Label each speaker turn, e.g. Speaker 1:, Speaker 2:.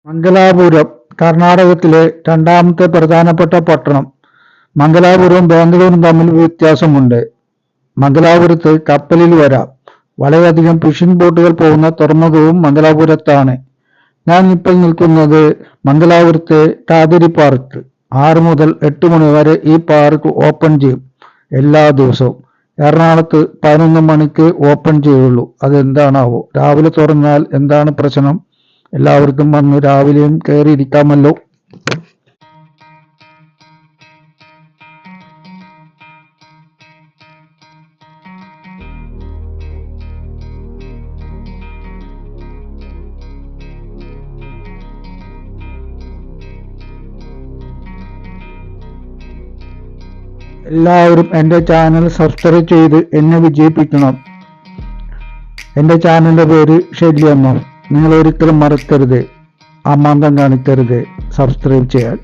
Speaker 1: മംഗലാപുരം കർണാടകത്തിലെ രണ്ടാമത്തെ പ്രധാനപ്പെട്ട പട്ടണം. മംഗലാപുരവും ബാംഗ്ലൂരും തമ്മിൽ വ്യത്യാസമുണ്ട്. മംഗലാപുരത്ത് കപ്പലിൽ വരാം. വളരെയധികം ഫിഷിംഗ് ബോട്ടുകൾ പോകുന്ന തുറമുഖവും മംഗലാപുരത്താണ്. ഞാൻ ഇപ്പോൾ നിൽക്കുന്നത് മംഗലാപുരത്തെ ടാതിരി പാർക്ക്. 6 മുതൽ 8 മണി വരെ ഈ പാർക്ക് ഓപ്പൺ ചെയ്യും എല്ലാ ദിവസവും. എറണാകുളത്ത് 11 മണിക്ക് ഓപ്പൺ ചെയ്യുള്ളൂ. അതെന്താണാവോ? രാവിലെ തുറന്നാൽ എന്താണ് പ്രശ്നം? എല്ലാവർക്കും വന്ന് രാവിലെയും കയറിയിരിക്കാമല്ലോ. എല്ലാവരും എൻ്റെ ചാനൽ സബ്സ്ക്രൈബ് ചെയ്ത് എന്നെ വിജയിപ്പിക്കണം. എൻ്റെ ചാനലിൻ്റെ പേര് ഷെല്ലി അമ്മ. നിങ്ങൾ ഒരിക്കലും മറക്കരുത്, അമാന്തം കാണിക്കരുത് സബ്സ്ക്രൈബ് ചെയ്യാൻ.